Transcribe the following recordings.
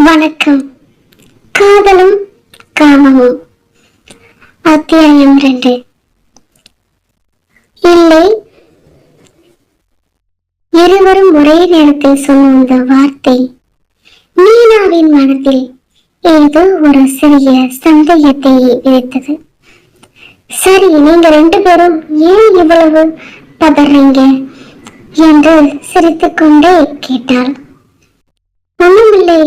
வணக்கம். காதலும் காமமும். அத்தியாயம் 2. இல்லை. இருவரும் ஒரே நேரத்தில் சொன்ன அந்த வார்த்தை மீனாவின் மனதில் ஏதோ ஒரு சிறிய சந்தேகத்தை விதைத்தது. சரி, நீங்க 2 பேரும் ஏன் இவ்வளவு பதறீங்க என்று சிரித்துக்கொண்டே கேட்டாள். ஒண்ணுமில்லை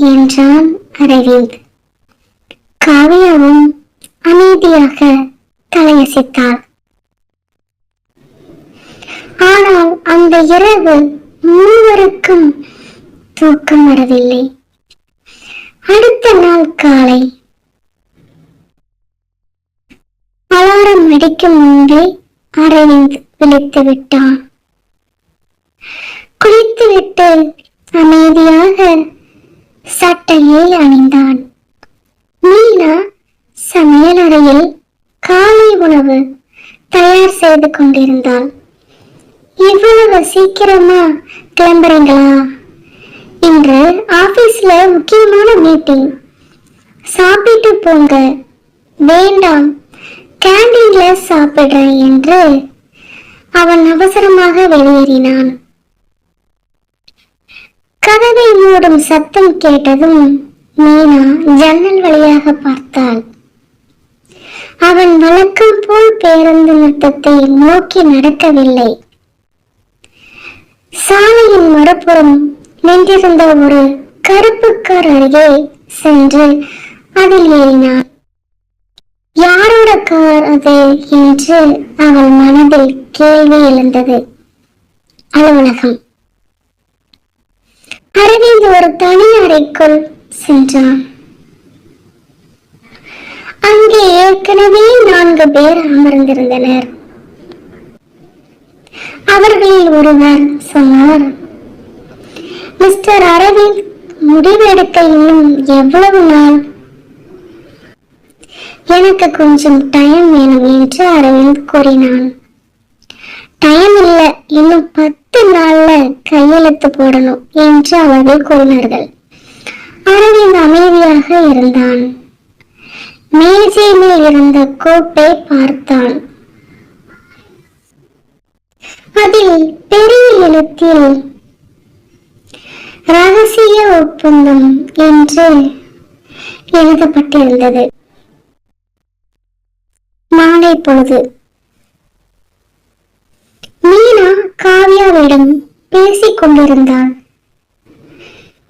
என்றான் அரவிந்த். காவியாவும் அமைதியாக தலையசைத்தாள். ஆனால் அந்த இரவு மூவருக்கும் தூக்கம் வரவில்லை. அடுத்த நாள் காலை அலாரம் அடிக்கும் முன்பே அரவிந்த் விழித்து விட்டான். குளித்துவிட்டு அமைதியாக சட்டையை அணிந்தான். மீனா சமையல் அறையில் காலை உணவு தயார் செய்து கொண்டிருந்தாள். இவ்வளவு சீக்கிரமா கிளம்புறீங்களா? இன்று ஆபீஸ்ல முக்கியமான மீட்டிங். சாப்பிட்டு போங்க. வேண்டாம், கேண்டீன்ல சாப்பிடுறேன் என்று அவன் அவசரமாக வெளியேறினான். கதவை மூடும் சத்தம் கேட்டதும் மீனா ஜன்னல் வழியாக பார்த்தாள். அவன் வழக்கம் போல் பேருந்து நிறுத்தத்தை நோக்கி நடக்கவில்லை. சாலையின் மறுபுறம் நின்றிருந்த ஒரு கருப்பு கார் அருகே சென்று அதில் ஏறினார். யாரோட கார் அது என்று அவள் மனதில் கேள்வி எழுந்தது. அலுவலகம். அரவிந்த் ஒரு தனி அறைக்குள் சென்றான். அங்கே ஏற்கனவே 4 பேர் அமர்ந்திருந்தனர். அவர்களில் ஒருவர் சொன்னார், மிஸ்டர் அரவிந்த், முடிவெடுக்க இன்னும் எவ்வளவு நாள்? எனக்கு கொஞ்சம் டைம் வேணும் என்று அரவிந்த் கூறினான். டைம் இல்ல, இன்னும் 10 நாள்ல கையெழுத்து போடணும் என்று அவர்கள் கூறினார்கள். அரவிந்த் அமைதியாக இருந்தான். மேஜை மேல் இருந்த கோப்பை பார்த்தான். அதில் பெரிய எழுத்தில் ரகசிய ஒப்பந்தம் என்று எழுதப்பட்டிருந்தது. மாலை பொழுது மீனா காவியாவிடம் பேசிக் கொண்டிருந்தாள்.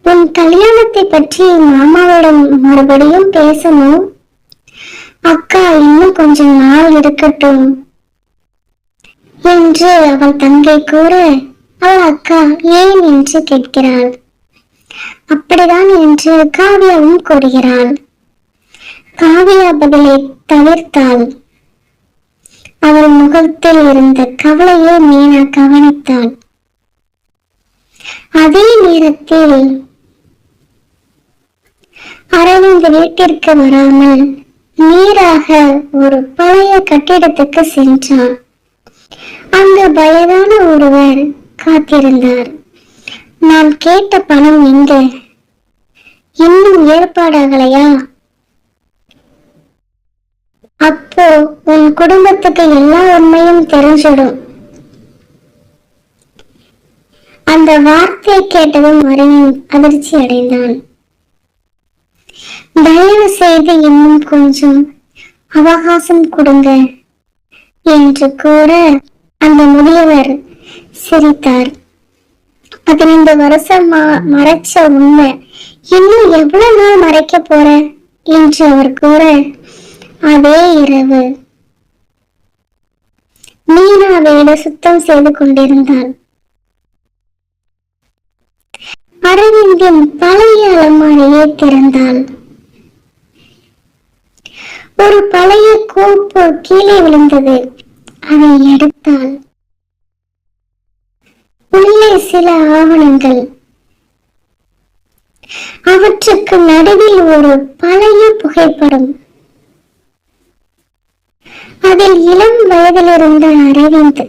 உன் கல்யாணத்தை பற்றி மாமாவிடம் மறுபடியும் பேசணும். அக்கா இன்னும் கொஞ்சம் நாள் இருக்கட்டும் என்று அவள் தங்கை கூற, அவள் அக்கா ஏன் என்று கேட்கிறாள். அப்படிதான் என்று காவியாவும் கூறுகிறாள். காவியா பதிலை தவிர்த்தாள். அவள் முகத்தில் இருந்த கவலையை மீனா கவனித்தாள். அதே நேரத்தில் அரவிந்த் வீட்டிற்கு வராமல் நேராக ஒரு பழைய கட்டிடத்துக்கு சென்றான். அங்கு வயதான ஒருவர் காத்திருந்தார். நான் கேட்ட பணம் எங்க? இன்னும் ஏற்பாடாகலையா? அப்போ உன் குடும்பத்துக்கு எல்லா உண்மையும் தெரிஞ்சிடும். அந்த வார்த்தை கேட்டதும் அரவிந்த் அதிர்ச்சி அடைந்தான். தயவு செய்து இன்னும் கொஞ்சம் அவகாசம் கொடுங்க என்று கூற அந்த முதியவர் சிரித்தார். 15 வருஷம் மறைச்ச உண்மை இன்னும் எவ்வளவு நாள் மறைக்க போற என்று அவர் கூற, அதே இரவு மீனா வீடு சுத்தம் செய்து கொண்டிருந்தாள். அரவிந்தின் பழைய அலமாரியை திறந்தாள். ஒரு பழைய கோப்பு கீழே விழுந்தது. அதை எடுத்தாள். உள்ளே சில ஆவணங்கள். அவற்றுக்கு நடுவில் ஒரு பழைய புகைப்படம். அதில் இளம் வயதில் இருந்த அரவிந்த்,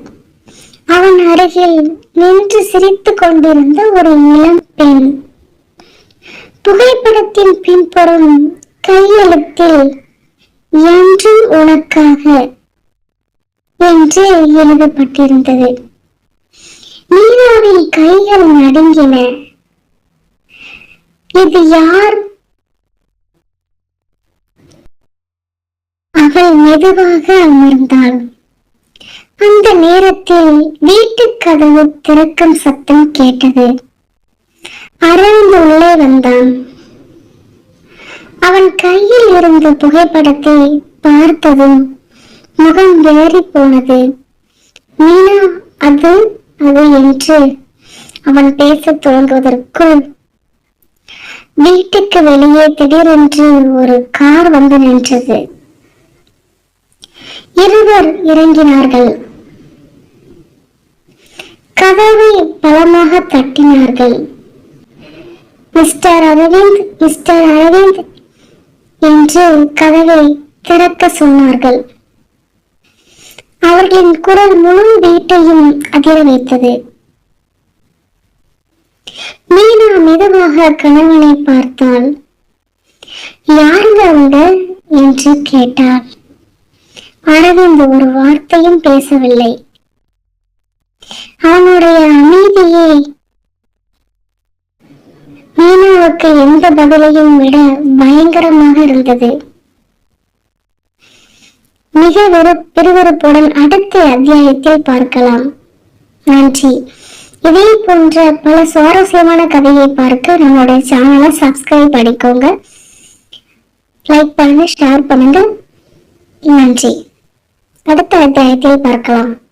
அவன் அருகில் நின்று சிரித்துக் கொண்டிருந்த ஒரு இளம் பெண். புகைப்படத்தின் பின்புறம் கையெழுத்தில் என்றும் உனக்காக என்று எழுதப்பட்டிருந்தது. மீனாவின் கைகள் நடுங்கின. இது யார்? அவள் மெதுவாக அமர்ந்தாள். அந்த நேரத்தில் வீட்டு கதவு திறக்கும் சத்தம் கேட்டது. அரவிந்த் உள்ளே வந்தான். அவன் கையில் இருந்த புகைப்படத்தை பார்த்ததும் முகம் வேறி போனது. மீனா, அது அது என்று அவன் பேசத் துவங்குவதற்குள் வீட்டுக்கு வெளியே திடீரென்று ஒரு கார் வந்து நின்றது. இருவர் இறங்கினார்கள். கதவை பலமாக தட்டினார்கள். மிஸ்டர் அரவிந்த், மிஸ்டர் அரவிந்த் என்று கதவை திறக்க சொன்னார்கள். அவர்களின் குரல் முழு வீட்டையும் அதிர வைத்தது. மீனா மெதுவாக கணவனை பார்த்தாள். யாருங்க அவங்க என்று கேட்டாள். அரவிந்த் ஒரு வார்த்தையும் பேசவில்லை. அவனுடைய அமைதியை மீனாவுக்கு எந்த பதிலையும் விட பயங்கரமாக இருந்தது. மிக விறுவிறுப்புடன் அடுத்த அத்தியாயத்தில் பார்க்கலாம். நன்றி. இதே போன்ற பல சுவாரஸ்யமான கதையை பார்க்க நம்மளுடைய சேனலை சப்ஸ்கிரைப் பண்ணிக்கோங்க, லைக் பண்ணுங்க, ஷேர் பண்ணுங்க. நன்றி. அடுத்த அத்தியாயத்தில் பார்க்கலாம்.